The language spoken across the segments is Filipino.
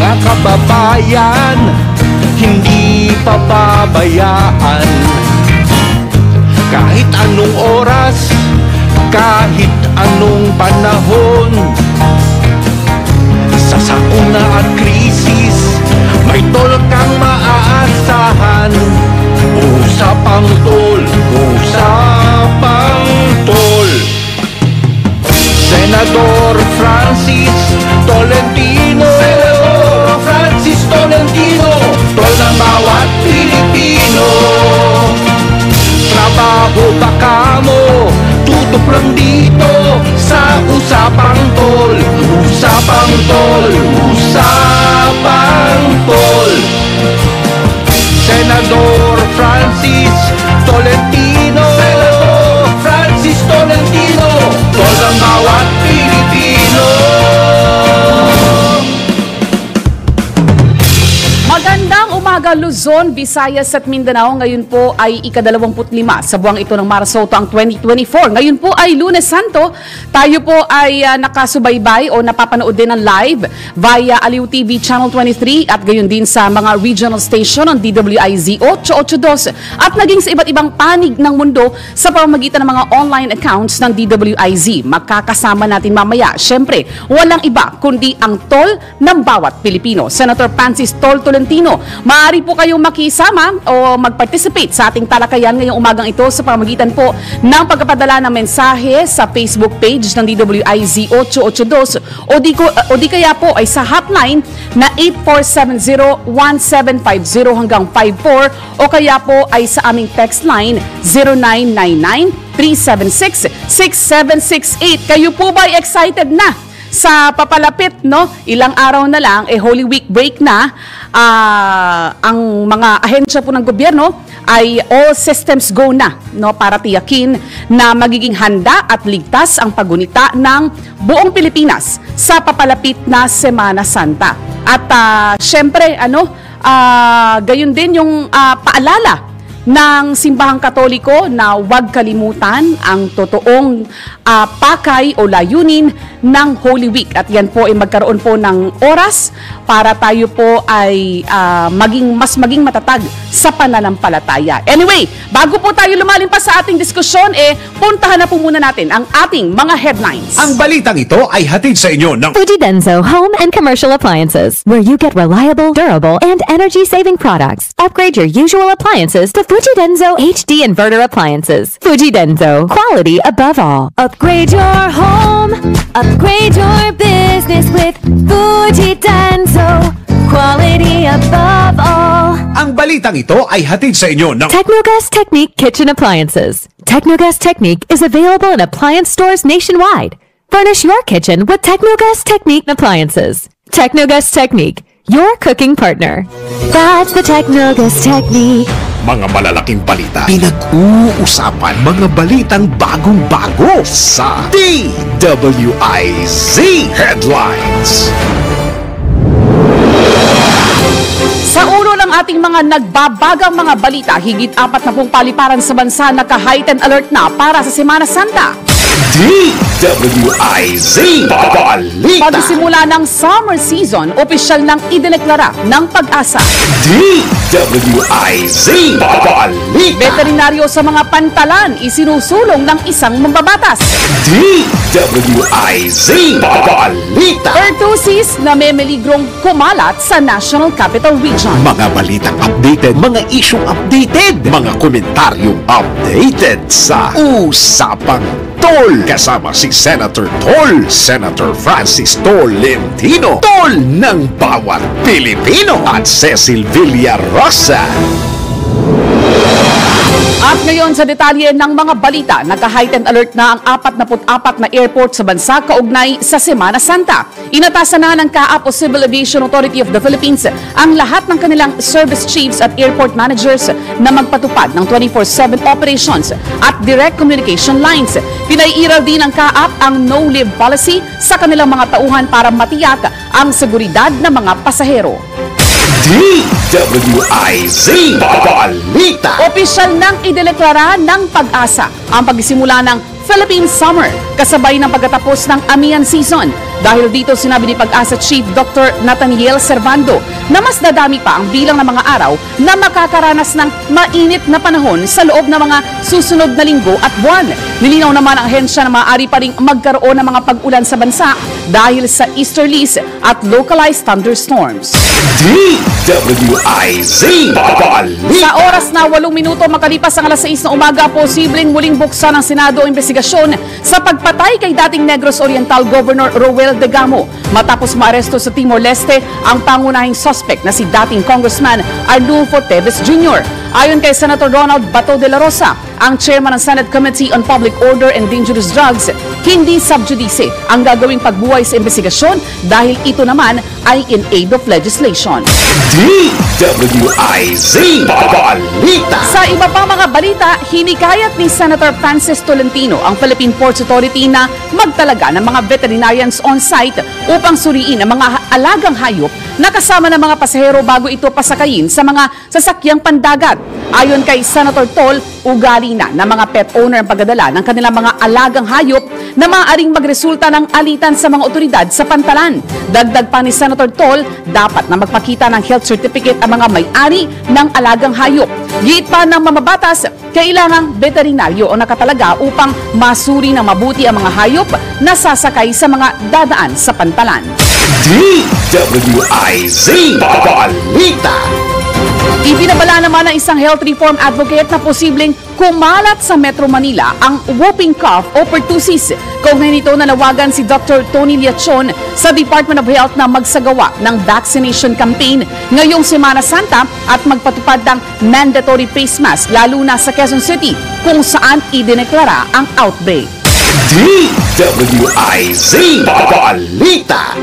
Mga kababayan, hindi pababayaan. Kahit anong oras, kahit anong panahon, sa sakuna at krisis, may tol kang maaasahan. Usapang tol, usapang tol. Senador Francis Tolentino, Senador Francis Tolentino, tol ng bawat Pilipino. Trabaho ba kamo? Tutok lang dito sa Usapang Tol. Usapang Tol, Usapang Tol. Senador Francis Tolentino, Senador Francis Tolentino, tol ng bawat Pilipino. Magandang umaga Luzon, Visayas at Mindanao. Ngayon po ay ika-25 sa buwang ito ng Marsoto ang 2024. Ngayon po ay Lunes Santo. Tayo po ay nakasubaybay o napapanood din ng live via Aliw TV Channel 23 at gayon din sa mga regional station ng DWIZ 882 at naging sa iba't ibang panig ng mundo sa pamamagitan ng mga online accounts ng DWIZ. Makakasama natin mamaya, syempre, walang iba kundi ang tol ng bawat Pilipino. Senator Francis Tolentino, maaari po kayong makisama o mag-participate sa ating talakayan ngayong umagang ito sa pamamagitan po ng pagpapadala ng mensahe sa Facebook page ng DWIZ 882 o di kaya po ay sa hotline na 8470-1750 hanggang 54 o kaya po ay sa aming text line 0999-376-6768. Kayo po ba ay excited na sa papalapit, no? Ilang araw na lang, Holy Week break na, ang mga ahensya po ng gobyerno ay all systems go na, no? Para tiyakin na magiging handa at ligtas ang paggunita ng buong Pilipinas sa papalapit na Semana Santa. At syempre, gayon din yung paalala ng Simbahang Katoliko na huwag kalimutan ang totoong pakay o layunin ng Holy Week. At yan po ay magkaroon po ng oras para tayo po ay mas maging matatag sa pananampalataya. Anyway, bago po tayo lumalim pa sa ating diskusyon, puntahan na po muna natin ang ating mga headlines. Ang balitang ito ay hatid sa inyo ng Fuji Denso Home and Commercial Appliances, where you get reliable, durable, and energy-saving products. Upgrade your usual appliances to Fuji Denso HD Inverter Appliances. Fuji Denso, quality above all. Upgrade your home, upgrade your business with Fuji Denso, quality above all. Ang balitang ito ay hatid sa inyo ng Technogas Technique Kitchen Appliances. Technogas Technique is available in appliance stores nationwide. Furnish your kitchen with Technogas Technique Appliances. Technogas Technique, your cooking partner. That's the Technogas Technique. mga malalaking balita, pinag-uusapan, mga balitang bagong-bago sa DWIZ Headlines. Sa ulo ng ating mga nagbabagang mga balita, higit 40 paliparan sa bansa naka-heightened alert na para sa Semana Santa. DWIZ Balita. Pagsimula ng summer season, opisyal nang idineklara ng Pag-asa. DWIZ Balita. Veterinaryo sa mga pantalan, isinusulong ng isang mambabatas. DWIZ Balita. Pertussis na may meligrong kumalat sa National Capital Region. Mga balitang updated, mga isyong updated, mga komentaryong updated sa Usapang Tol. Kasama si Senator Tol, Senator Francis Tolentino, Tol ng bawat Pilipino, at Cecil Villarosa. At ngayon sa detalye ng mga balita, naka-heightened alert na ang 44 na airport sa bansa kaugnay sa Semana Santa. Inatasan na ng CAAP o Civil Aviation Authority of the Philippines ang lahat ng kanilang service chiefs at airport managers na magpatupad ng 24/7 operations at direct communication lines. Pinaiiral din ng CAAP ang no-leave policy sa kanilang mga tauhan para matiyak ang seguridad ng mga pasahero. DWIZ Balita. Opisyal nang ideklara ng Pag-asa ang pagsisimula ng Philippine Summer kasabay ng pagkatapos ng Amihan Season. Dahil dito sinabi ni Pag-asa Chief Dr. Nathaniel Servando na mas dadami pa ang bilang ng mga araw na makakaranas ng mainit na panahon sa loob ng mga susunod na linggo at buwan. Nilinaw naman ang ahensya na maaari pa ring magkaroon ng mga pag-ulan sa bansa dahil sa easterlies at localized thunderstorms. DWIZ Balita. Sa oras na 8 minuto makalipas ang alas 6 na umaga, posibleng muling buksan ng Senado ang investigasyon sa pagpatay kay dating Negros Oriental Governor Roel Degamo matapos maaresto sa Timor-Leste ang pangunahing suspect na si dating Congressman Arnulfo Teves Jr. Ayon kay Senator Ronald Bato de la Rosa, ang chairman ng Senate Committee on Public Order and Dangerous Drugs, hindi sub judice ang gagawing pagbuhay sa investigasyon dahil ito naman ay in aid of legislation. DWIZ Balita. Sa iba pa mga balita, hinikayat ni Senator Francis Tolentino ang Philippine Ports Authority na magtalaga ng mga veterinarians on-site upang suriin ang mga alagang hayop na kasama ng mga pasahero bago ito pasakayin sa mga sasakyang pandagat. Ayon kay Senator Tol, ugali na ng mga pet owner ang pagdadala ng kanilang mga alagang hayop na maaaring magresulta ng alitan sa mga otoridad sa pantalan. Dagdag pa ni Senator Tol, dapat na magpakita ng health certificate ang mga may-ari ng alagang hayop. Giit pa ng mamabatas, kailangang veterinaryo o nakatalaga upang masuri ng mabuti ang mga hayop na sasakay sa mga dadaan sa pantalan. DWIZ Balita. Ibinabala naman ng isang health reform advocate na posibleng kumalat sa Metro Manila ang whooping cough o pertussis. Kaugnay nito nanawagan si Dr. Tony Liachon sa Department of Health na magsagawa ng vaccination campaign ngayong Semana Santa at magpatupad ng mandatory face mask lalo na sa Quezon City kung saan idineklara ang outbreak. DWIZ Balita.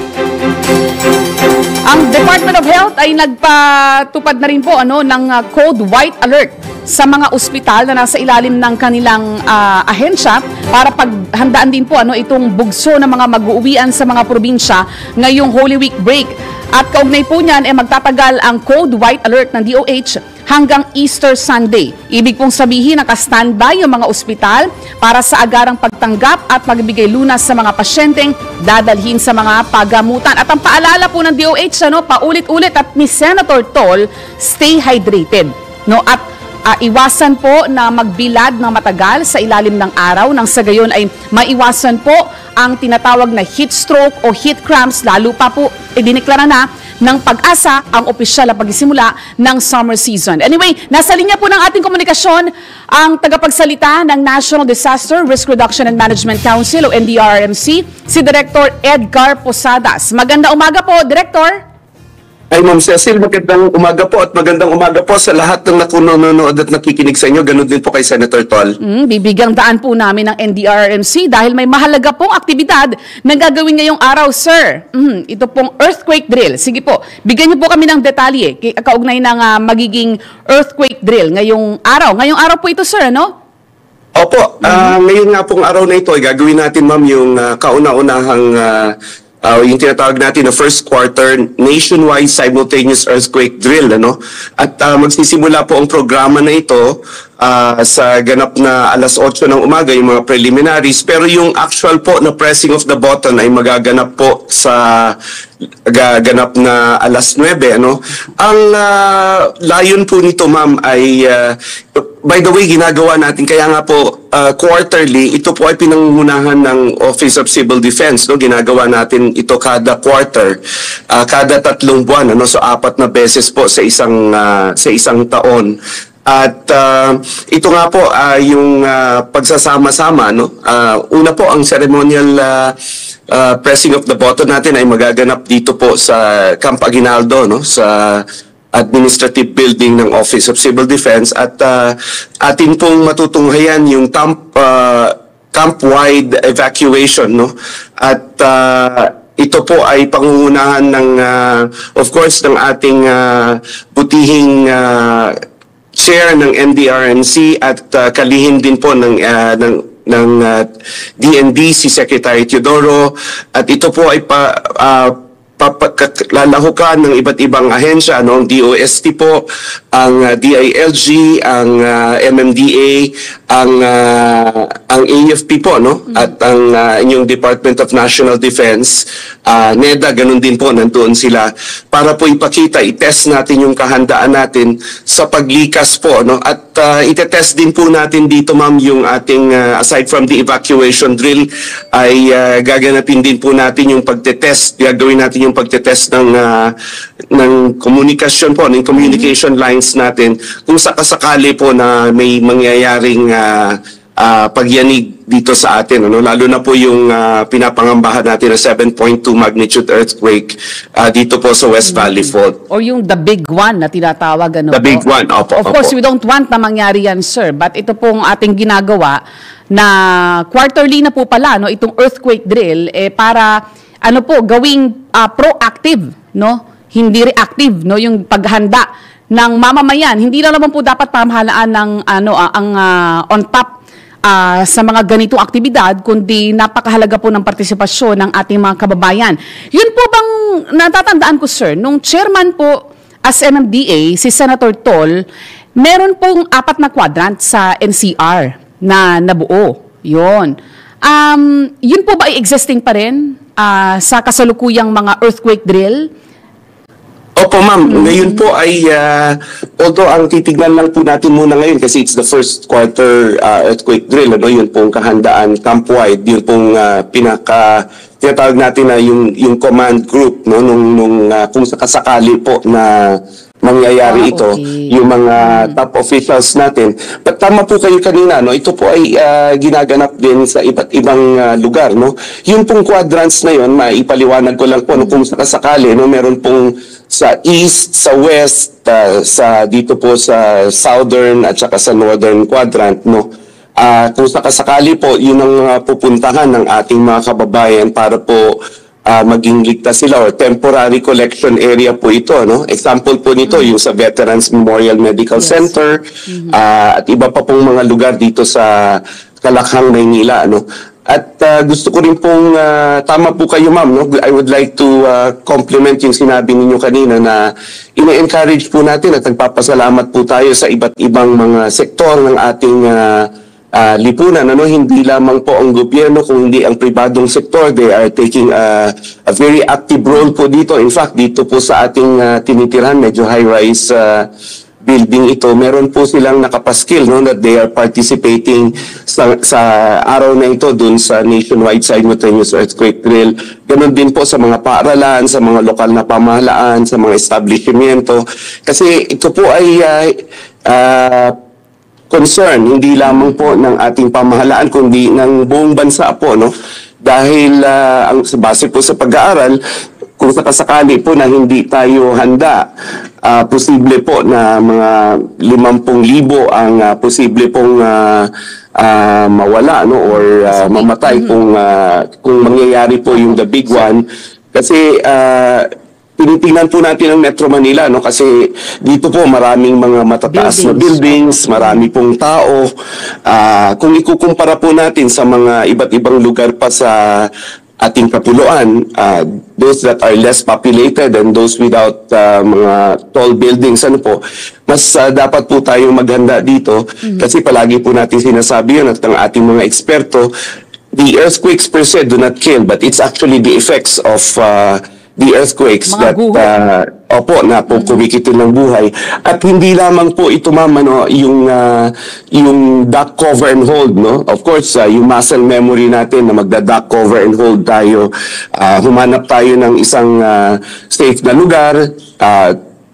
Ang Department of Health ay nagpatupad na rin po ng Code White Alert sa mga ospital na nasa ilalim ng kanilang ahensya para paghandaan din po itong bugso ng mga mag-uuwian sa mga probinsya ngayong Holy Week break. At kaugnay po niyan magtatagal ang Code White Alert ng DOH hanggang Easter Sunday. Ibig pong sabihin naka-standby yung mga ospital para sa agarang pagtanggap at magbigay lunas sa mga pasyenteng dadalhin sa mga pagamutan. At ang paalala po ng DOH paulit-ulit at ni Senator Tol, stay hydrated. At iwasan po na magbilad ng matagal sa ilalim ng araw nang sa gayon ay maiwasan po ang tinatawag na heat stroke o heat cramps, lalo pa po idineklara na ng Pag-asa ang opisyal na pagsisimula ng summer season. Anyway, nasa linya po ng ating komunikasyon ang tagapagsalita ng National Disaster Risk Reduction and Management Council o NDRRMC, si Director Edgar Posadas. Magandang umaga po, Director. Ay, Ma'am Cecil, magandang umaga po at magandang umaga po sa lahat ng nakunonood at nakikinig sa inyo. Ganun din po kay Senator Tol. Bibigyang daan po namin ng NDRRMC dahil may mahalaga pong aktibidad na gagawin ngayong araw, sir. Ito pong earthquake drill. Sige po, bigyan niyo po kami ng detalye kaugnay ng magiging earthquake drill ngayong araw. Ngayong araw po ito, sir, ano? Opo, ngayon nga pong araw na ito, gagawin natin, Ma'am, yung kauna-unahang yung tinatawag natin na first quarter nationwide simultaneous earthquake drill, At magsisimula po ang programa na ito sa ganap na alas 8 ng umaga, yung mga preliminaries, pero yung actual po na pressing of the button ay magaganap po sa ganap na alas 9, Ang layon po nito, Ma'am, ay by the way, ginagawa natin, kaya nga po quarterly, ito po ay pinangunahan ng Office of Civil Defense. Ginagawa natin ito kada quarter, kada 3 buwan, so 4 na beses po sa isang taon. At ito nga po yung pagsasama-sama. Una po, ang ceremonial pressing of the button natin ay magaganap dito po sa Camp Aguinaldo, sa administrative building ng Office of Civil Defense, at atin pong matutunghayan yung camp-wide evacuation, at ito po ay pangungunahan ng of course ng ating butihing chair ng NDRRMC at kalihim din po ng DND si Secretary Teodoro, at ito po ay lalahukan ng iba't ibang ahensya, ang DOST po, ang DILG, ang MMDA, ang AFP po, no? At ang inyong Department of National Defense, NEDA, ganun din po, nandoon sila para po ipakita, itest natin yung kahandaan natin sa paglikas po, no? At itetest din po natin dito, ma'am, yung ating, aside from the evacuation drill, ay gaganapin din po natin yung pagtetest, gagawin natin yung pagtetest ng komunikasyon po, ng communication lines natin, kung sakasakali po na may mangyayaring pagyanig dito sa atin, ano? Lalo na po yung pinapangambahan natin na 7.2 magnitude earthquake dito po sa West Valley Fault. Or yung the big one na tinatawag, ano? The big one, opo. Of course, we don't want na mangyari yan, sir. But ito pong ating ginagawa na quarterly na po pala, no, itong earthquake drill, para ano po, gawing proactive, no? Hindi reactive, no, yung paghanda ng mamamayan. Hindi lang naman po dapat pamahalaan ng on top sa mga ganitong aktibidad, kundi napakahalaga po ng partisipasyon ng ating mga kababayan. Yun po bang natatandaan ko, sir, nung chairman po as MMDA, si Senator Tol, meron pong 4 na quadrant sa NCR na nabuo. Yun. Yun po ba ay existing pa rin sa kasalukuyang mga earthquake drill? Opo, ma'am. Ngayon po ay, although ang titignan lang po natin muna ngayon kasi it's the first quarter earthquake drill, ano, yun pong kahandaan camp-wide, yun pong tinatawag natin na yung command group, no, kung sakasakali po na mangyayari ito, yung mga top officials natin. But tama po kayo kanina, no? Ito po ay ginaganap din sa iba't ibang lugar, no? Yung pong quadrants na yun, maipaliwanag ko lang po, no, kung sakasakali, no, meron pong sa east, sa west, sa dito po sa southern at saka sa northern quadrant, no? Kung sakasakali po, yun ang pupuntahan ng ating mga kababayan para po maging ligtas sila, or temporary collection area po ito, no? Example po nito yung sa Veterans Memorial Medical Center, at iba pa pong mga lugar dito sa Kalakhang, Maynila, no? At gusto ko rin pong tama po kayo, ma'am, no? I would like to compliment yung sinabi ninyo kanina na ina-encourage po natin at nagpapasalamat po tayo sa iba't ibang mga sektor ng ating lipunan, ano? Hindi lamang po ang gobyerno, kung hindi ang pribadong sektor. They are taking a very active role po dito. In fact, dito po sa ating tinitirhan, medyo high-rise building ito, meron po silang nakapaskil, no, that they are participating sa araw na ito dun sa nationwide simultaneous earthquake drill. Ganon din po sa mga paaralan, sa mga lokal na pamahalaan, sa mga establishmento. Kasi ito po ay concern, hindi lamang po ng ating pamahalaan, kundi ng buong bansa po, no? Dahil ang base po sa pag-aaral, kung sakasakali po na hindi tayo handa, posible po na mga 50,000 ang posible pong mawala, no, or mamatay kung mangyayari po yung the big one. Kasi tinitingnan po natin ang Metro Manila, no, kasi dito po maraming mga matataas na buildings, marami pong tao. Kung ikukumpara po natin sa mga iba't ibang lugar pa sa ating kapuluan, those that are less populated and those without mga tall buildings, ano po, mas dapat po tayong maghanda dito. Kasi palagi po natin sinasabi yun at ng ating mga eksperto, the earthquakes per se do not kill, but it's actually the effects of the earthquakes mga that na po kumikitil ng buhay. At hindi lamang po ito, ma'am, ano, yung duck cover and hold, no? Of course, yung muscle memory natin na magda-duck cover and hold tayo. Humanap tayo ng isang safe na lugar,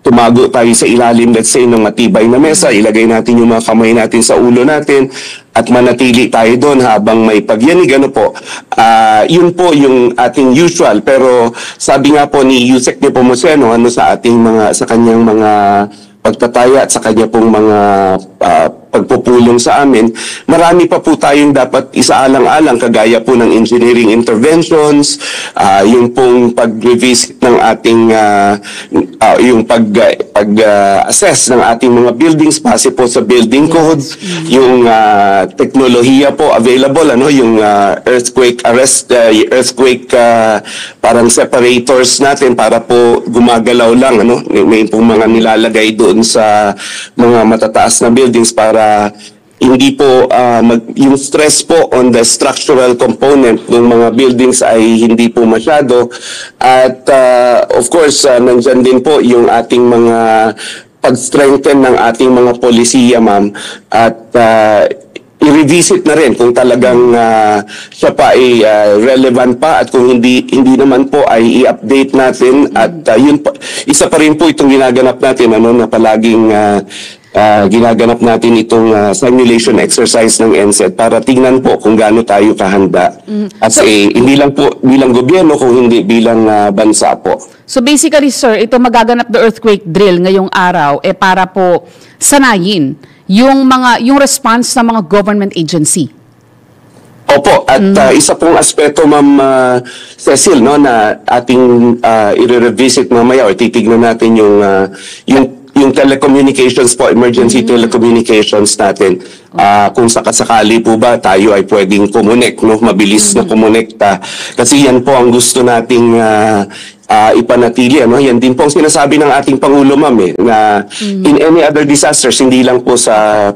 tumago tayo sa ilalim, let's say, ng matibay na mesa, ilagay natin yung mga kamay natin sa ulo natin, at manatili tayo doon habang may pagyanig, ano po. Yun po yung ating usual, pero sabi nga po ni Yusek Nepomuceno, ano, sa kanyang mga pagtataya at sa kanya pong mga pagpupulong sa amin, marami pa po tayong dapat isaalang-alang, kagaya po ng engineering interventions, yung pong pag-revisit ng ating yung pag-assess ng ating mga buildings base po sa building code, yung teknolohiya po available, ano, yung earthquake arrest, earthquake parang separators natin para po gumagalaw lang, ano, may pong mga nilalagay doon sa mga matataas na buildings para hindi po yung stress po on the structural component ng mga buildings ay hindi po masyado. At of course, nandyan din po yung ating mga pag-strengthen ng ating mga polisiya, ma'am. At i-revisit na rin kung talagang siya pa ay relevant pa, at kung hindi naman po ay i-update natin. At yun pa, isa pa rin po itong ginaganap natin, na palaging ginaganap natin itong simulation exercise ng NCED para tingnan po kung gaano tayo kahanda. At hindi lang po bilang gobyerno, kung hindi bilang bansa po. So basically, sir, ito magaganap na earthquake drill ngayong araw para po sanayin yung response ng mga government agency. Opo, at isa pong aspeto, Ma'am Cecil, na ating i-revisit mamaya, or titignan natin yung telecommunications po, emergency telecommunications natin. Kung sakasakali po ba tayo ay pwedeng kumonek, mabilis na kumonekta. Kasi yan po ang gusto nating ipanatili. Yan din po ang sinasabi ng ating Pangulo, ma'am, na in any other disasters, hindi lang po sa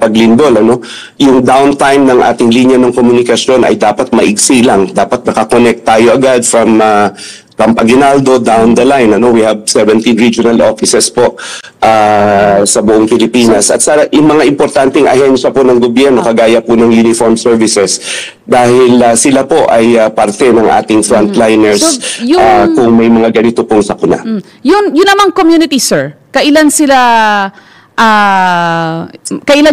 paglindol, yung downtime ng ating linya ng komunikasyon ay dapat maigsi lang. Dapat nakakonect tayo agad from Aguinaldo down the line. We have 17 regional offices po sa buong Pilipinas. At sa yung mga importanteng ahensya po ng gobyerno, kagaya po ng uniform services, dahil sila po ay parte ng ating frontliners kung may mga ganito pong sakuna. Yun namang community, sir. Kailan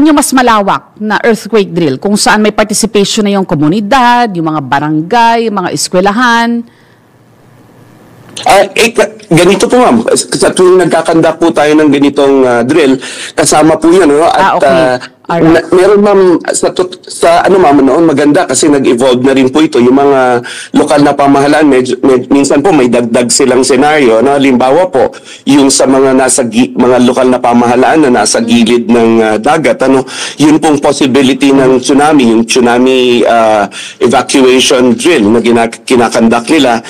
yung mas malawak na earthquake drill? Kung saan may participation na yung komunidad, yung mga barangay, yung mga eskwelahan? Ganito po, ma'am. Sa tuwing nagkakandak po tayo ng ganitong drill, kasama po yan. At meron, ma'am, ma'am, noon maganda kasi nag-evolve na rin po ito. Yung mga lokal na pamahalaan, minsan po may dagdag silang senaryo. Halimbawa po, yung sa mga mga lokal na pamahalaan na nasa gilid ng dagat, yun pong possibility ng tsunami, yung tsunami evacuation drill na kinakandak nila.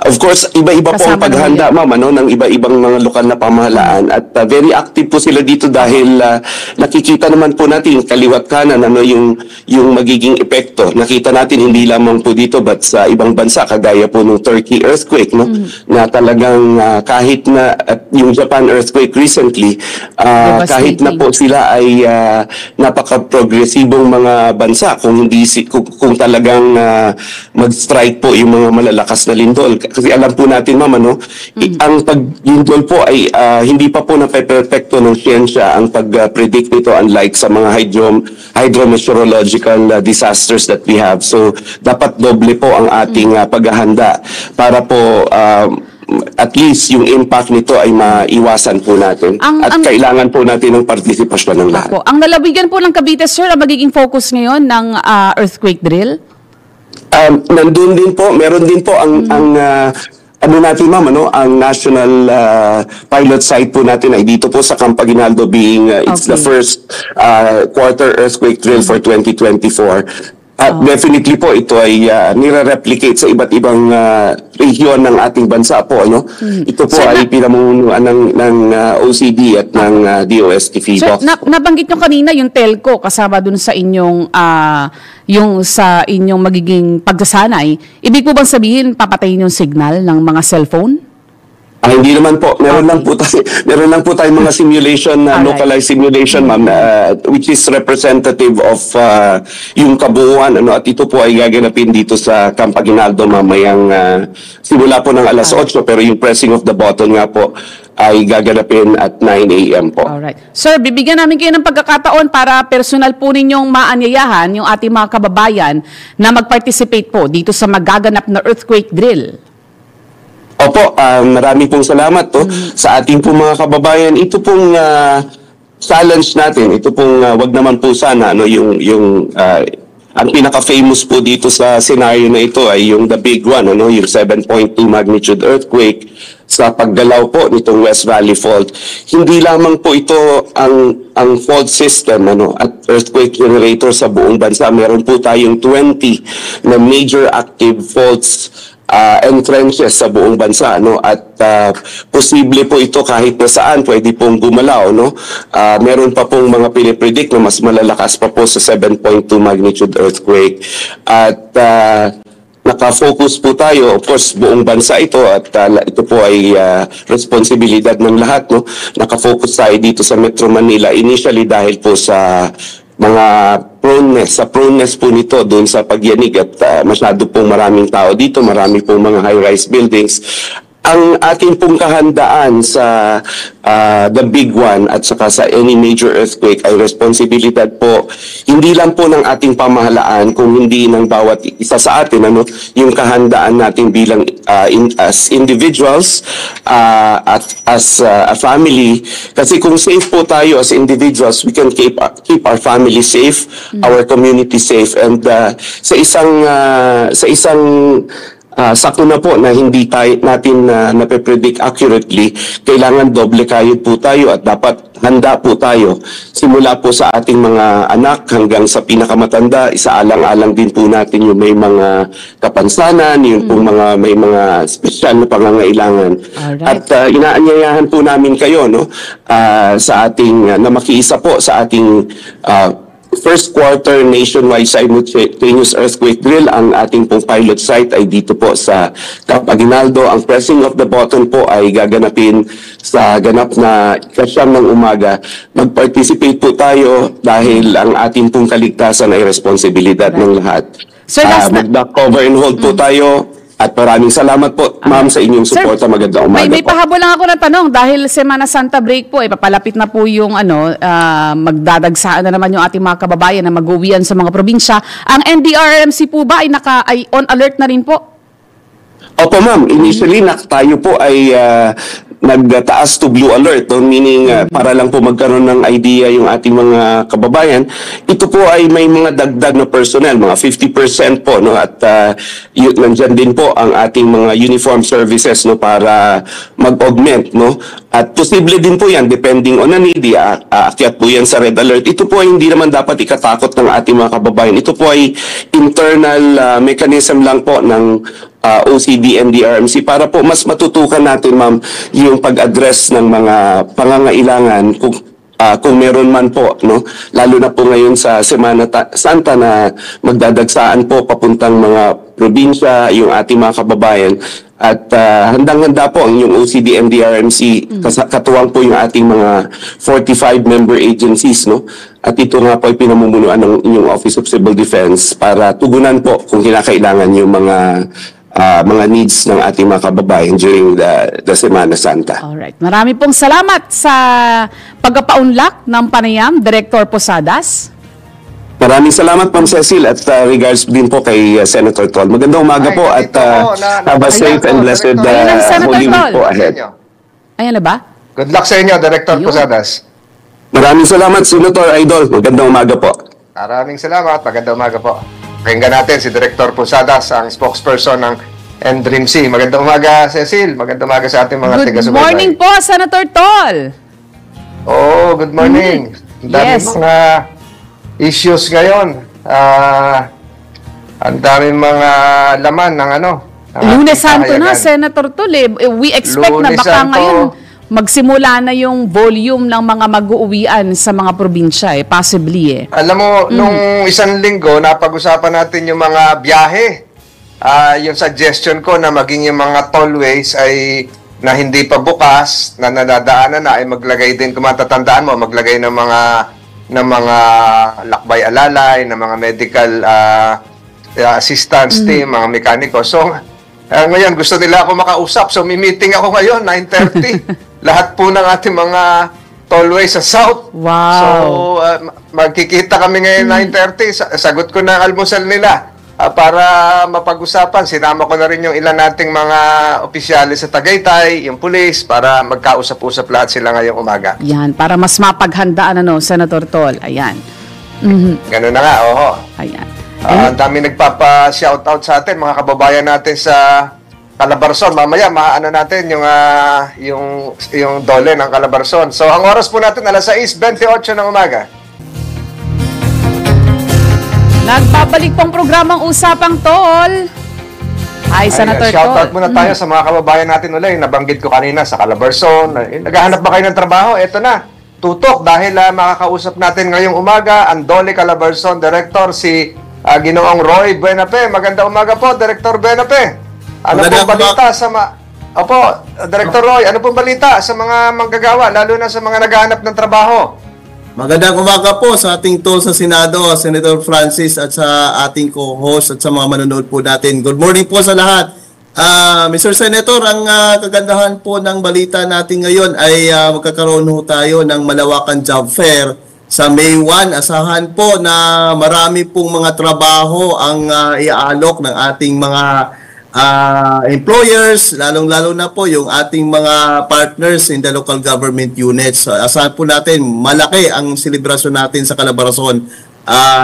Of course, iba-iba po ang paghanda, ma'am, ng iba-ibang mga lokal na pamahalaan. At very active po sila dito dahil nakikita naman po natin kaliwat kanan yung magiging epekto. Nakita natin hindi lamang po dito but sa ibang bansa kagaya po ng Turkey earthquake, na talagang kahit na yung Japan earthquake recently, kahit na po sila ay napaka-progresibong mga bansa, kung talagang mag-strike po yung mga malalakas na lindol. Kasi alam po natin, ma'am, ang pag-lindol po ay hindi pa po nape-perfecto ng siyensya ang pag-predict nito, unlike sa mga hydrometeorological disasters that we have. So, dapat doble po ang ating paghahanda para po at least yung impact nito ay maiwasan po natin. Kailangan po natin ng partisipasyon ng lahat. Ang lalawigan po ng Cavite, sir, ang magiging focus ngayon ng earthquake drill? Nandun din po, meron din po ang natin, ma'am, ang national pilot site po natin ay dito po sa Camp Aguinaldo, being it's the first quarter earthquake drill for 2024. Definitely po ito ay nire-replicate sa iba't ibang rehiyon ng ating bansa po. Ito po ay pinamumunuan ng OCD at ng DOST. Sir, nabanggit nyo kanina yung telco kasama dun sa inyong magiging pagsasanay. Ibig po bang sabihin papatayin yung signal ng mga cellphone? Hindi naman po. Meron lang po tayo mga simulation, localized simulation, ma'am, which is representative of yung kabuuan. At ito po ay gaganapin dito sa Camp Aguinaldo mamayang simula po ng alas 8, pero yung pressing of the button nga po ay gaganapin at 9 a.m. po. Alright. Sir, bibigyan namin kayo ng pagkakataon para personal po ninyong maanyayahan yung ating mga kababayan na mag-participate po dito sa magaganap na earthquake drill. Opo, marami pong salamat sa ating pong mga kababayan. Ito pong challenge natin, ito pong wag naman po sana ang pinaka-famous po dito sa scenario na ito ay yung the big one, yung 7.2 magnitude earthquake sa paggalaw po nitong West Valley Fault. Hindi lamang po ito ang fault system at earthquake generator sa buong bansa. Meron po tayong 20 na major active faults entrenches sa buong bansa, no? At posible po ito kahit na saan pwede pong gumalaw, no? Meron pa pong mga pinipredict na mas malalakas pa po sa 7.2 magnitude earthquake. At nakafocus po tayo, of course, buong bansa ito at ito po ay responsibilidad ng lahat, no? Nakafocus tayo dito sa Metro Manila initially dahil po sa mga proneness po nito doon sa pagyanig at masyado pong maraming tao dito, marami pong mga high-rise buildings. Ang ating pong kahandaan sa the big one at saka sa any major earthquake ay responsibilidad po hindi lang po ng ating pamahalaan kung hindi ng bawat isa sa atin, ano, yung kahandaan natin bilang as individuals at as a family, kasi kung safe po tayo as individuals, we can keep our family safe, our community safe, and sa isang sakto na po na hindi natin nape-predict accurately, kailangan doble kayod po tayo at dapat handa po tayo. Simula po sa ating mga anak hanggang sa pinakamatanda, isaalang-alang din po natin yung may mga kapansanan, yung may mga special na pangangailangan. Alright. At inaanyayahan po namin kayo, no, sa ating, na makiisa po sa ating first quarter nationwide simultaneous earthquake drill. Ang ating pong pilot site ay dito po sa Camp Aguinaldo. Ang pressing of the button po ay gaganapin sa ganap na 9:00 ng umaga. Mag-participate po tayo dahil ang ating pong kaligtasan ay responsibilidad ng lahat. Sir, mag-back cover and hold po tayo. At maraming salamat po, ma'am, sa inyong suporta. Magandang umaga may po. pahabol lang ako ng tanong dahil Semana Santa break po, papalapit na po yung magdadagsaan na naman yung ating mga kababayan na mag-uwian sa mga probinsya. Ang NDRRMC po ba ay on alert na rin po? Opo, ma'am. Initially, tayo po ay nagtaas to blue alert, no? Meaning para lang po magkaroon ng idea yung ating mga kababayan. Ito po ay may mga dagdag na personnel, mga 50% po, no? At nandyan din po ang ating mga uniform services, no, para mag-augment, no? At posible din po yan, depending on the need, aakyat po yan sa red alert. Ito po ay hindi naman dapat ikatakot ng ating mga kababayan. Ito po ay internal mechanism lang po ng OCD and DRMC para po mas matutukan natin, ma'am, yung pag-address ng mga pangangailangan kung meron man po, no? Lalo na po ngayon sa Semana Santa na magdadagsaan po papuntang mga probinsya yung ating mga kababayan. At handang-handa po ang inyong OCD and DRMC, katuwang po yung ating mga 45 member agencies, no? At ito nga po ay pinamumunuan ng inyong Office of Civil Defense para tugunan po kung kinakailangan yung mga needs ng ating mga kababayan during the Semana Santa. Alright. Marami pong salamat sa pagpapaunlak ng panayam, Director Posadas. Maraming salamat, Ma'am Cecil, at regards din po kay Senator Tol. Magandang umaga po at have a safe and blessed Holy Week po ahead. Ayan na ba? Good luck sa inyo, Director Posadas. Maraming salamat, Senator Idol. Magandang umaga po. Maraming salamat. Magandang umaga po. Pakinggan natin si Director Posadas, ang spokesperson ng NDRIMC. Magandang umaga, Cecil. Magandang umaga sa ating mga taga-subaybay. Good morning po, Senator Tol. Oh, good morning. Ang daming mga issues ngayon. Ang daming mga laman ng Lunes Santo na, Senator Tol. We expect Lunes na baka Santo, ngayon magsimula na yung volume ng mga mag-uuwian sa mga probinsya, possibly. Alam mo, nung isang linggo, napag-usapan natin yung mga biyahe. Yung suggestion ko na maging yung mga tollways ay na hindi pa bukas, na nadadaanan na, ay maglagay din, kung matatandaan mo, maglagay ng mga lakbay alalay, ng mga medical assistance team, mga mekaniko. So, ngayon, gusto nila ako makausap. So, may-meeting ako ngayon, 9:30. Lahat po ng ating mga tollway sa South. Wow. So, magkikita kami ngayon 9:30. Sagot ko na ang almusal nila para mapag-usapan. Sinama ko na rin yung ilan nating mga opisyalis sa Tagaytay, yung pulis, para magkausap-usap lahat sila ngayong umaga. Yan, para mas mapaghandaan, Senator Tol. Ayan. Ganun na nga, oho. Ayan. Ang dami nagpapa-shoutout sa atin, mga kababayan natin sa Calabarzon. Mamaya, maano natin yung dole ng Calabarzon. So, ang oras po natin, 6:28 ng umaga. Nagbabalik pong programang Usapang Tol. Hi, Senator Shoutout Tol. muna tayo sa mga kababayan natin ulit. Nabanggit ko kanina sa Calabarzon. Naghahanap ba kayo ng trabaho? Eto na. Tutok dahil makakausap natin ngayong umaga ang Dole Calabarzon Director si Ginoong Roy Buenape. Magandang umaga po, Director Buenape. Ano pong balita sa Opo, Director Roy, ano pong balita sa mga manggagawa, lalo na sa mga naghahanap ng trabaho? Magandang umaga po sa ating tol sa Senado, Senator Francis, at sa ating co-host at sa mga manonood po natin. Good morning po sa lahat. Mr. Senator, ang kagandahan po ng balita natin ngayon ay magkakaroon ho tayo ng malawakan job fair sa May 1. Asahan po na marami pong mga trabaho ang iaalok ng ating mga employers, lalong-lalo na po yung ating mga partners in the local government units. So, asahan po natin, malaki ang selebrasyon natin sa Calabarzon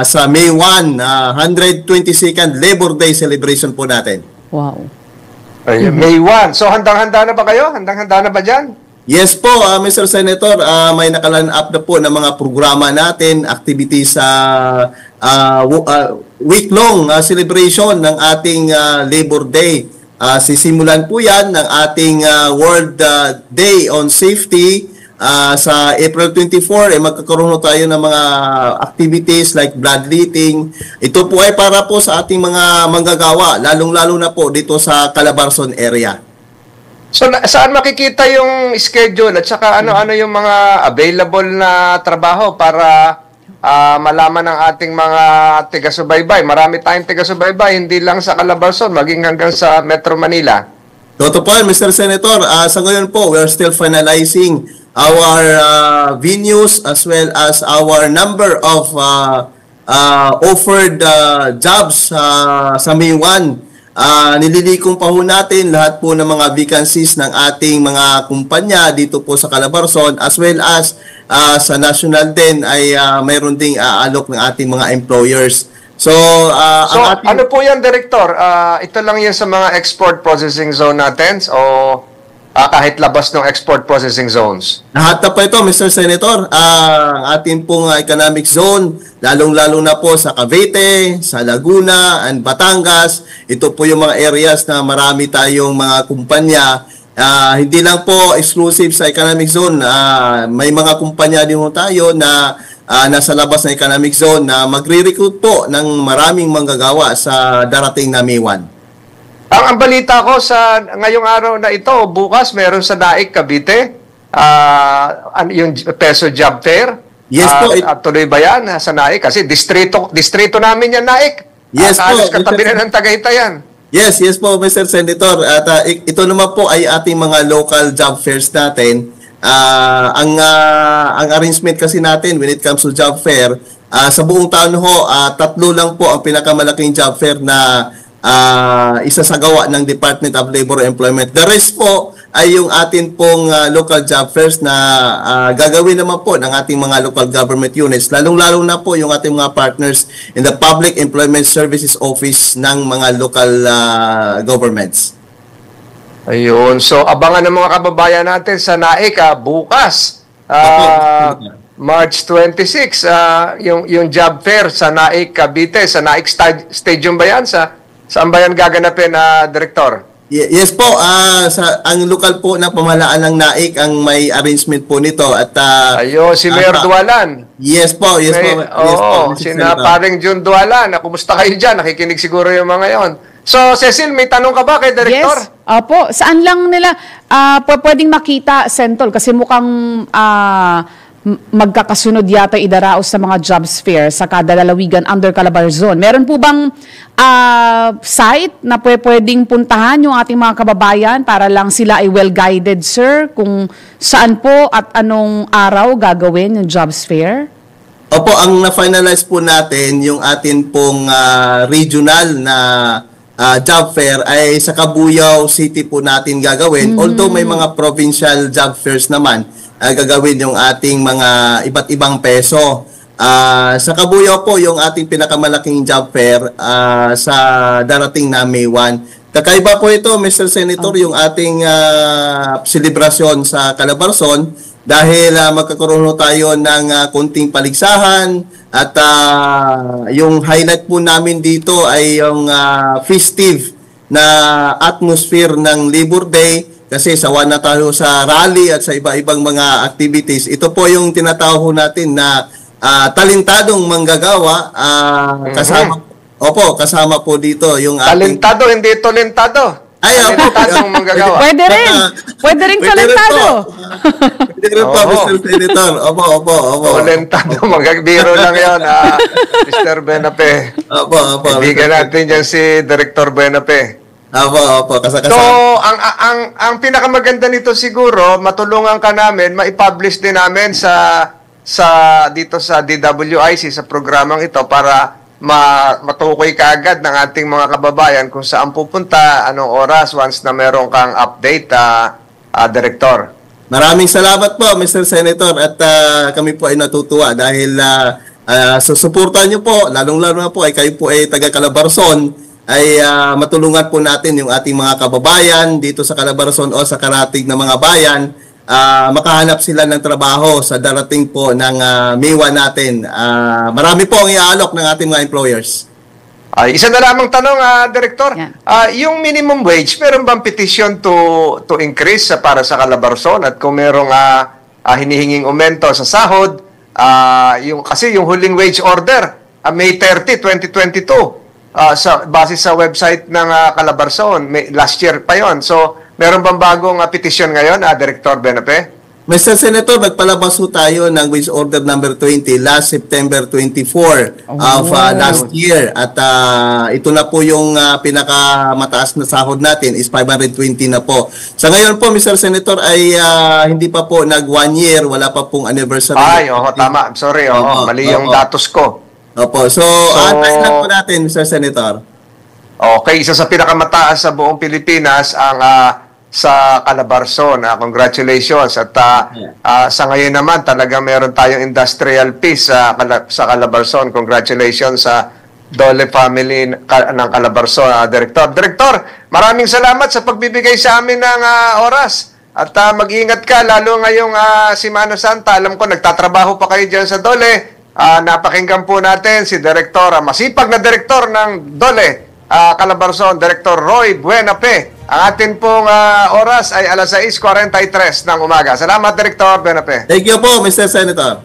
sa May 1, 122nd Labor Day celebration po natin. Wow. May 1. So, handang-handa na ba kayo? Handang-handa na ba dyan? Yes po, Mr. Senator, may nakaline up na po ng mga programa natin, activities sa week-long celebration ng ating Labor Day. Sisimulan po yan ng ating World Day on Safety sa April 24. Magkakaroon tayo ng mga activities like bloodletting. Ito po ay para po sa ating mga manggagawa, lalong-lalo na po dito sa Calabarzon area. So, saan makikita yung schedule at saka ano-ano yung mga available na trabaho para malaman ng ating mga taga-subaybay? Marami tayong taga-subaybay, hindi lang sa Calabarzon, maging hanggang sa Metro Manila. Totoo po, Mr. Senator. Sa ngayon po, we're still finalizing our venues as well as our number of offered jobs sa May 1. Nililikong pa ho natin lahat po ng mga vacancies ng ating mga kumpanya dito po sa Calabarzon as well as sa national din ay mayroon ding aalok ng ating mga employers. So, ano po yan, Director? Ito lang yan sa mga export processing zone natin o kahit labas ng export processing zones? Lahat na po ito, Mr. Senator. Ang ating pong economic zone, lalong-lalo na po sa Cavite, sa Laguna, and Batangas. Ito po yung mga areas na marami tayong mga kumpanya. Hindi lang po exclusive sa economic zone. May mga kumpanya din po tayo na nasa labas ng economic zone na magre-recruit po ng maraming manggagawa sa darating na May 1. Ang balita ko sa ngayong araw na ito, bukas meron sa Naik, Cavite, yung Peso Job Fair. Yes po. Tuloy ba yan sa Naik? Kasi distrito namin yan, Naik. Yes po. Halos katabi na ng Tagaytay yan. Yes po, Mr. Senator. At ito naman po ay ating mga local job fairs natin. Ang arrangement kasi natin when it comes to job fair, sa buong taon ho, 3 lang po ang pinakamalaking job fair na isasagawa ng Department of Labor and Employment. The rest po ay yung atin pong local job fairs na gagawin naman po ng ating mga local government units, lalong-lalo na po yung ating mga partners in the Public Employment Services Office ng mga local governments. Ayun. So, abangan ng mga kababayan natin sa Naik bukas. March 26, yung job fair sa Naik, Cavite, sa Naik Stadium ba yan? Saan ba yan gaganapin, Director? Yes po, ang lokal po na pamahalaan ng Naik ang may arrangement po nito. At ayun, si Mayor Dualan. Yes po. Sina paring Jun Dualan. Kumusta kayo dyan? Nakikinig siguro yung mga yon. So, Cecil, may tanong ka ba kay Director? Yes. Opo. Saan lang nila pwedeng makita, Sentol? Kasi mukhang magkakasunod yata idaraos sa mga jobs fair sa kada lalawigan under Calabarzon. Meron po bang site na pwedeng puntahan yung ating mga kababayan para lang sila ay well-guided, sir, kung saan po at anong araw gagawin yung jobs fair? Opo, ang na-finalize po natin yung atin pong regional na job fair ay sa Cabuyao City po natin gagawin. Although may mga provincial job fairs naman, gagawin yung ating mga iba't ibang peso. Sa Cabuyao po yung ating pinakamalaking job fair sa darating na May 1. Kakaiba po ito, Mr. Senator, yung ating selebrasyon sa Calabarzon dahil magkakaroon tayo ng kunting paligsahan at yung highlight po namin dito ay yung festive na atmosphere ng Labor Day kasi sawa na tayo sa rally at sa iba-ibang mga activities. Ito po yung tinatawag ho natin na talentadong manggagawa kasama po dito yung ating Talentado, hindi tolentado. Ay, Talentadong manggagawa. Pwede rin. Pwede rin talentado. Pwede rin po, Mr. Senator. Opo. Tolentado, biro lang yun, Mr. Benape. Opo. Ibigan natin dyan si Director Benape. Opo. So, ang pinakamaganda nito siguro, matulungan ka namin, maipublish din namin dito sa DWIC, sa programang ito, para matukoy ka agad ng ating mga kababayan kung saan pupunta, anong oras, once na meron kang update, Director. Maraming salamat po, Mr. Senator, at kami po ay natutuwa dahil susuportahan niyo po, lalong-lalo na po ay kayo po ay taga Calabarzon, ay matulungan po natin yung ating mga kababayan dito sa Calabarzon o sa karatig na mga bayan, makahanap sila ng trabaho sa darating po ng May 1 natin. Marami po ang iaalok ng ating mga employers. Isa na lamang tanong, Director. Yeah. Yung minimum wage, meron bang petition to increase para sa Calabarzon? At kung merong hinihinging aumento sa sahod, kasi yung huling wage order, May 30, 2022, base sa website ng Calabarzon, last year pa yon. So, meron bang bagong petisyon ngayon, Director Benape? Mr. Senator, nagpalabas po tayo ng wage order number 20 last September 24 of last year. At ito na po yung pinakamataas na sahod natin is 520 na po. Sa ngayon po, Mr. Senator, ay hindi pa po nag 1 year, wala pa pong anniversary. Tama. Sorry, mali yung datos ko. Opo. So antayin lang po natin, Mr. Senator. Okay, isa sa pinakamataas sa buong Pilipinas ang sa Calabarzon. Congratulations. At sa ngayon naman, talagang meron tayong industrial peace sa Calabarzon. Congratulations sa Dole family ng Calabarzon, Director. Director, maraming salamat sa pagbibigay sa amin ng oras. At mag-ingat ka, lalo ngayong Semana Santa. Alam ko, nagtatrabaho pa kayo dyan sa Dole. Napakinggan po natin si Director, masipag na Director ng Dole, Calabarzon, Director Roy Buenape. Ang atin pong oras ay alas 6:43 ng umaga. Salamat, Director Buenape. Thank you po, Mr. Senator.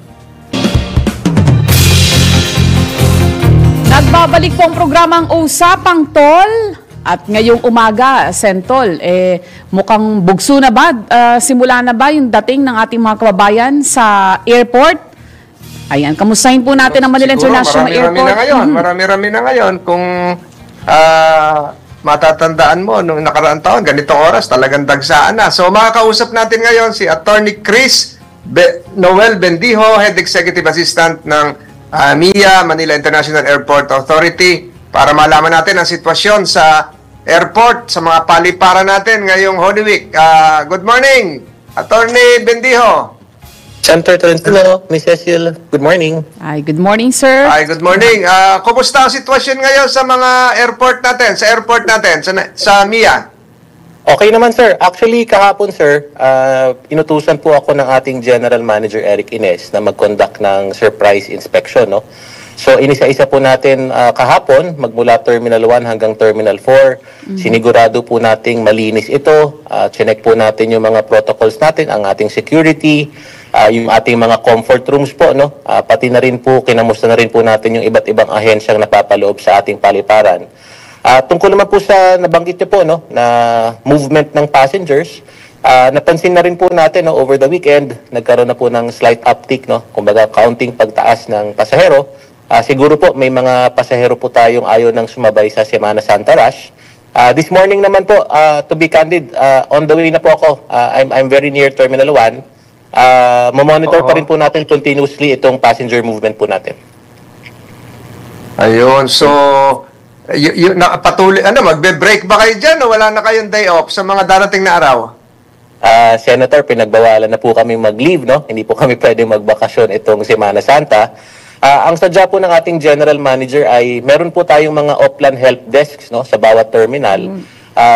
Nagbabalik po ang programang Usapang Tol. At ngayong umaga, Sentol, mukhang bugso na ba? Simula na ba yung dating ng ating mga kababayan sa airport? Ayan, kamustahin po natin ang Manila International Airport. Marami-rami na ngayon. Kung matatandaan mo, nung nakaraang taon, ganitong oras, talagang dagsaan na. So, makakausap natin ngayon si Attorney Chris Noel Bendijo, Head Executive Assistant ng MIA, Manila International Airport Authority, para malaman natin ang sitwasyon sa airport, sa mga paliparan natin ngayong Holy Week. Good morning, Attorney Bendijo. Senator Tolentino, Ms. Cecil, good morning. Ay, good morning, sir. Ay, good morning. Kumusta ang sitwasyon ngayon sa mga airport natin, sa MIA? Okay naman, sir. Actually, kahapon, sir, inutusan po ako ng ating General Manager, Eric Ines, na mag-conduct ng surprise inspection, no? So, inisa-isa po natin kahapon, magmula Terminal 1 hanggang Terminal 4. Sinigurado po nating malinis ito. Chinek po natin yung mga protocols natin, ang ating security, yung ating mga comfort rooms po, no? Pati na rin po, kinamusta na rin po natin yung iba't ibang ahensyang napapaloob sa ating paliparan. Tungkol naman po sa nabanggit niyo po, no, na movement ng passengers, napansin na rin po natin, no, over the weekend, nagkaroon na po ng slight uptick, no? Kumbaga, counting pagtaas ng pasahero. Siguro po, may mga pasahero po tayong ayaw ng sumabay sa Semana Santa Rush. This morning naman po, to be candid, on the way na po ako. I'm very near Terminal 1. Mamonitor pa rin po natin continuously itong passenger movement po natin. Ayun, so patuloy, magbe-break ba kayo dyan o wala na kayong day off sa mga darating na araw? Senator, pinagbawalan na po kami mag-leave, no? Hindi po kami pwedeng magbakasyon itong Semana Santa. Ang sadya po ng ating General Manager ay meron po tayong mga off-plan help desks, no, sa bawat terminal.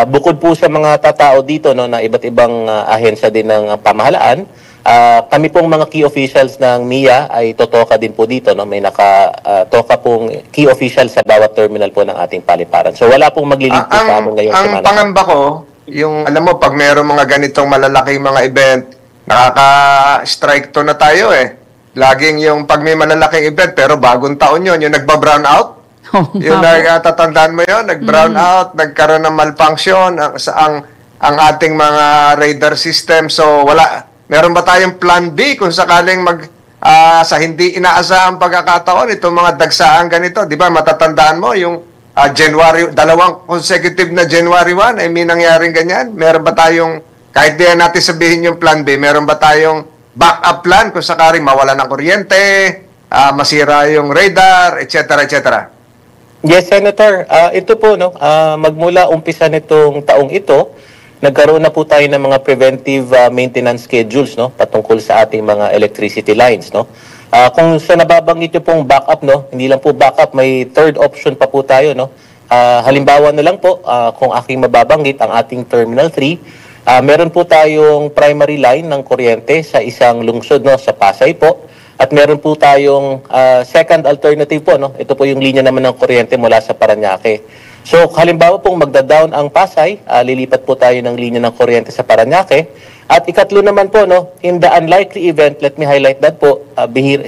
Bukod po sa mga tatao dito, no, na iba't ibang ahensya din ng pamahalaan, Kami pong mga key officials ng MIA ay totoka din po dito, no? May toka pong key official sa bawat terminal po ng ating paliparan. So wala pong maglilid po sa amin ngayong semana. Ang pangamba ko, yung alam mo, pag meron mga ganitong malalaking mga event, nakaka-strike to na tayo eh. Laging yung pag may malalaking event, pero bagong taon yun, yung nagba-brown out. Yung natatandaan mo yun, nag-brown out, nagkaroon ng malfunction ang ating mga radar system. So wala. Meron ba tayong plan B kung sakaling sa hindi inaasahang pagkakataon itong mga dagsaan ganito? Di ba matatandaan mo yung dalawang consecutive na January 1 ay may nangyaring ganyan? Meron ba tayong, kahit di natin sabihin yung plan B, meron ba tayong backup plan kung sakaling mawala ng kuryente, masira yung radar, etc. etc.? Yes, Senator. Ito po, no, magmula umpisa nitong taong ito, nagkaroon na po tayo ng mga preventive maintenance schedules, no, patungkol sa ating mga electricity lines, no. Kung sa nababanggit niyo pong backup, no, hindi lang po backup, may third option pa po tayo, no. Halimbawa na lang po, kung aking mababanggit ang ating Terminal 3, meron po tayong primary line ng kuryente sa isang lungsod, no, sa Pasay po. At meron po tayong second alternative po, no. Ito po yung linya naman ng kuryente mula sa Parañaque. So, halimbawa pong magda-down ang Pasay, lilipat po tayo ng linya ng kuryente sa Parañaque. At ikatlo naman po, no, in the unlikely event, let me highlight that po,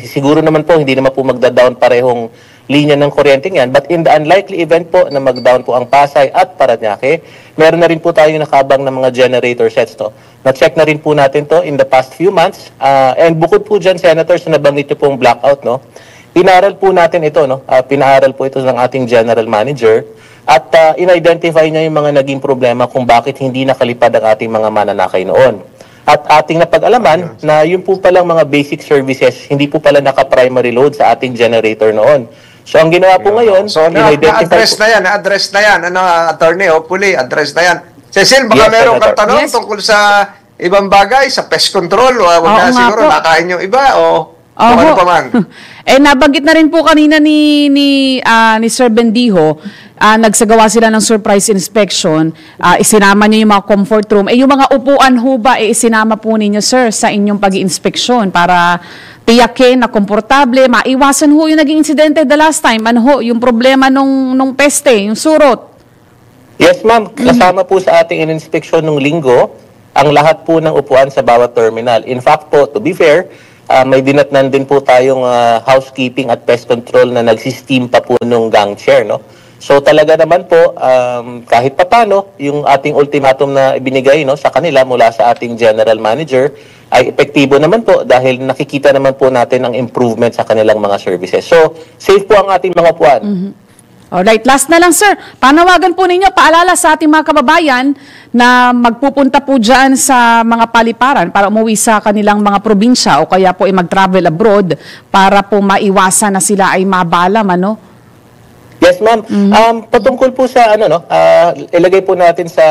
siguro naman po, hindi naman po magda-down parehong linya ng kuryente yan. But in the unlikely event po na mag-down po ang Pasay at Parañaque, meron na rin po tayo nakabang ng mga generator sets, no. Na-check na rin po natin to in the past few months. And bukod po dyan, Senators, na nabanggit nyo pong blackout, no, pinaral po natin ito, no, pinaaral po ito ng ating General Manager. At in-identify niya yung mga naging problema kung bakit hindi nakalipad ang ating mga mananakay noon. At ating napag-alaman na yung po palang mga basic services, hindi po pala naka-primary load sa ating generator noon. So ang ginawa po ngayon, so na-address na yan, ano, attorney, hopefully, address na yan. Cecil, baka meron kang tanong tungkol sa ibang bagay, sa pest control, o wag na siguro nakain yung iba, o ano pa man. Nabanggit na rin po kanina ni Sir Bendijo, nagsagawa sila ng surprise inspection, isinama niyo yung mga comfort room. Yung mga upuan ho ba, isinama po ninyo, sir, sa inyong pag-i-inspeksyon para tiyakin na komportable, maiwasan ho yung naging insidente the last time. Ano ho, yung problema nung peste, yung surot? Yes, ma'am. Kasama po sa ating in-inspection nung linggo, ang lahat po ng upuan sa bawat terminal. In fact po, to be fair, may dinatnan din po tayong housekeeping at pest control na nagsisteam pa po nung gang chair, no? So talaga naman po, kahit papano, yung ating ultimatum na ibinigay, no, sa kanila mula sa ating General Manager ay epektibo naman po dahil nakikita naman po natin ang improvement sa kanilang mga services. So, safe po ang ating mga upuan. Alright, last na lang, sir. Panawagan po ninyo, paalala sa ating mga kababayan na magpupunta po dyan sa mga paliparan para umuwi sa kanilang mga probinsya o kaya po ay mag-travel abroad para po maiwasan na sila ay mabalam, ano? Yes, ma'am. Patungkol po sa ilagay po natin sa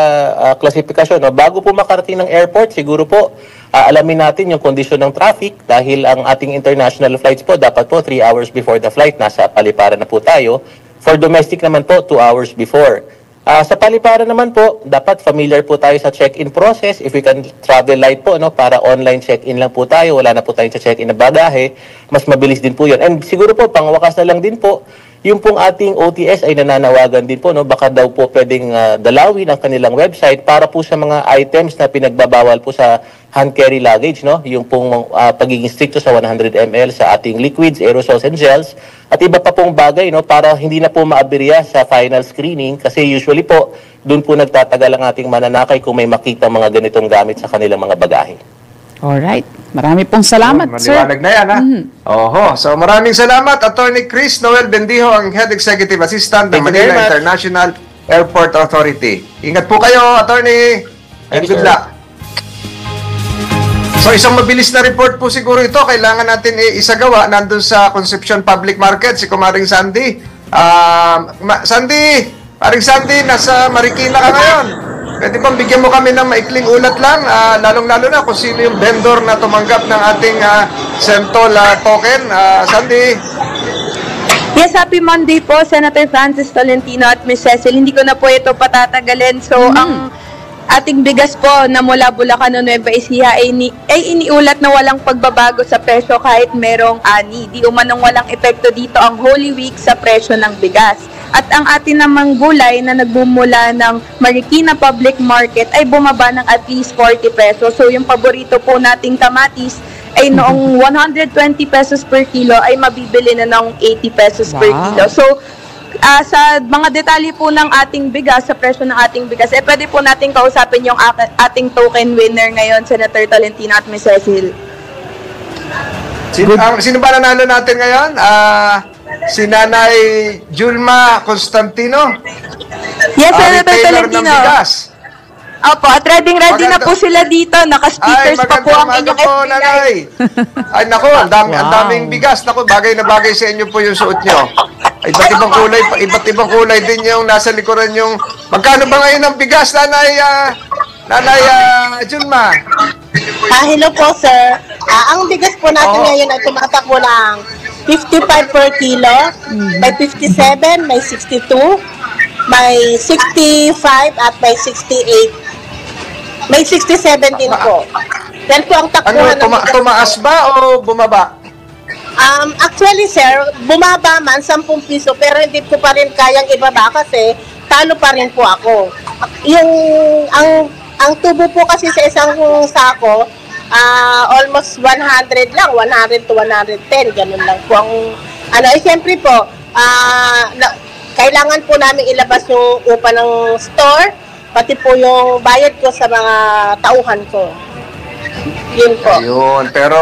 klasifikasyon, no? Bago po makarating ng airport, siguro po alamin natin yung kondisyon ng traffic dahil ang ating international flights po dapat po 3 hours before the flight nasa paliparan na po tayo. For domestic naman po 2 hours before. Sa paliparan naman po, dapat familiar po tayo sa check-in process. If we can travel light po, no, para online check-in lang po tayo, wala na po tayong check-in na bagahe, mas mabilis din po yun. And siguro po, pangwakas na lang din po, yung pong ating OTS ay nananawagan din po, no, baka daw po pwedeng dalawin ang kanilang website para po sa mga items na pinagbabawal po sa hand carry luggage, no, yung pong pagiging stricto sa 100 ml sa ating liquids, aerosols and gels, at iba pa pong bagay, no, para hindi na po maaberya sa final screening kasi usually po doon po nagtatagal ang ating mananakay kung may makita mga ganitong gamit sa kanilang mga bagahe. Alright. Marami pong salamat, sir. Maliwanag na yan, ha? So maraming salamat, Attorney Chris Noel Bendijo, ang Head Executive Assistant ng Manila International Airport Authority. Ingat po kayo, Attorney, and good luck. So isang mabilis na report po siguro ito, kailangan natin isagawa nandun sa Concepcion Public Market, si Kumaring Sandy. Paring Sandy, nasa Marikina ka ngayon. Pwede bang bigyan mo kami ng maikling ulat lang, lalong-lalo na kung sino yung vendor na tumanggap ng ating Sentol token. Sandy? Yes, happy Monday po, Senator Francis Tolentino at Ms. Cecil. Hindi ko na po ito patatagalin. So, ating bigas po na mula Bulacan o Nueva Ecija ay iniulat na walang pagbabago sa presyo kahit merong ani. Di umanong walang epekto dito ang Holy Week sa presyo ng bigas. At ang atin namang gulay na nagbumula ng Marikina Public Market ay bumaba ng at least 40 pesos. So yung paborito po nating kamatis ay noong 120 pesos per kilo ay mabibili na ng 80 pesos per kilo. So sa mga detalye po ng ating bigas, sa presyo ng ating bigas, pwede po natin kausapin yung ating token winner ngayon, Senator Tolentino at Ms. Cecil. Sino ba nanalo natin ngayon? Si Nanay Julma Constantino. Yes, Senator Tolentino. Ng bigas. Opo, at ready na po sila dito. Naka-speakers pa po ang inyong po, Nanay. Ay, naku, ang daming bigas. Naku, bagay na bagay sa inyo po yung suot nyo. Iba't ibang kulay din yung nasa likuran yung... Magkano ba ngayon ang bigas, Nanay Julma? Hello po, sir. Ang bigas po natin ngayon ay tumatakbo ng 55 per kilo, may 57, may 62, may 65 at may 68. May 67 din po. Yan po ang takbuhan ng bigas. Tumaas ba o bumaba? Actually, sir, bumaba man 10 piso pero hindi ko pa rin kayang ibaba kasi talo pa rin po ako. Ang tubo po kasi sa isang sako, almost 100 lang, 100 to 110, ganun lang po ang, siyempre po, kailangan po namin ilabas yung upa ng store, pati po yung bayad ko sa mga tauhan ko. Yun po. Ayun, pero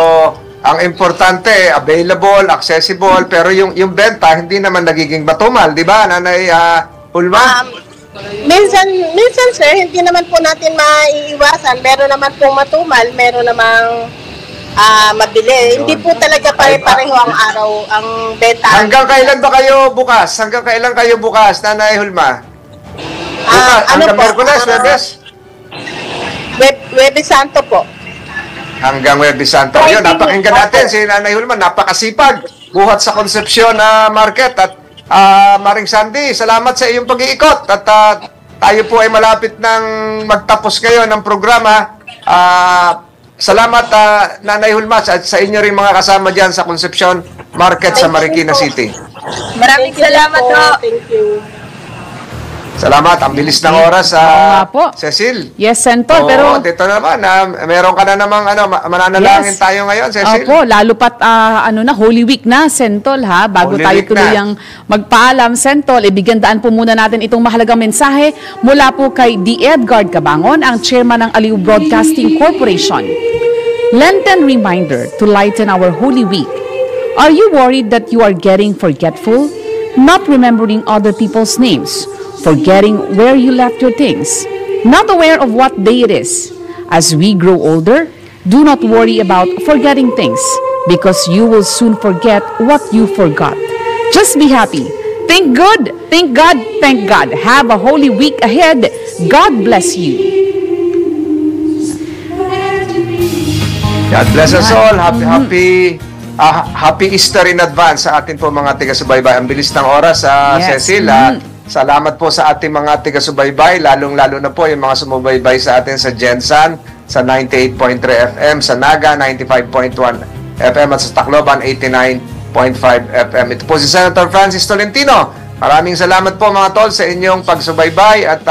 ang importante, available, accessible, pero yung benta, hindi naman nagiging batumal, di ba, Nanay Ulma? Minsan sir, hindi naman po natin maiiwasan. Meron naman pong matumal, meron namang mabili. Hindi po talaga pare-pareho ang araw, ang benta. Hanggang kailan ba kayo bukas? Hanggang kailan kayo bukas, Nanay Hulma? Bukas, hanggang Merkules, Webes? Webes Santo po. Hanggang Webes Santo. Yun, napakinggan natin si Nanay Hulma, napakasipag. Buhat sa Concepcion Market at Maring Sandy, salamat sa iyong pag-iikot at tayo po ay malapit ng magtapos ngayon ng programa. Salamat Nanay Hulma at sa inyo rin mga kasama dyan sa Concepcion Market sa Marikina City. Maraming salamat po. Thank you. Salamat, ang bilis ng oras Cecil. Yes, Sentol, pero dito naman, meron ka na namang mananalangin tayo ngayon, Cecil. Opo, lalo pat Holy Week na, Sentol ha, bago Holy tayo Week tuluyang magpaalam, Sentol, ibigyan daan po muna natin itong mahalagang mensahe mula po kay D. Edgard Cabangon, ang chairman ng Aliw Broadcasting Corporation. Lenten reminder to lighten our Holy Week. Are you worried that you are getting forgetful? Not remembering other people's names? Forgetting where you left your things, not aware of what day it is. As we grow older, do not worry about forgetting things because you will soon forget what you forgot. Just be happy. Think good. Thank God. Thank God. Have a holy week ahead. God bless you. God bless us all. Happy Easter in advance sa atin po mga taga-subaybay. Ang bilis ng oras, Cecil. Salamat po sa ating mga taga-subaybay, lalong-lalo na po yung mga sumubaybay sa atin sa Gensan, sa 98.3 FM, sa Naga, 95.1 FM, at sa Tacloban, 89.5 FM. Ito po si Senator Francis Tolentino. Maraming salamat po mga tol sa inyong pagsubaybay at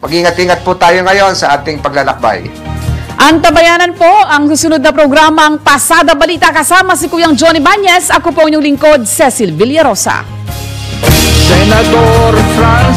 mag-ingat-ingat po tayo ngayon sa ating paglalakbay. Ang tabayanan po, ang susunod na programang Pasada Balita kasama si Kuyang Johnny Bañez. Ako po inyong lingkod, Cecil Villarosa. Senador Francis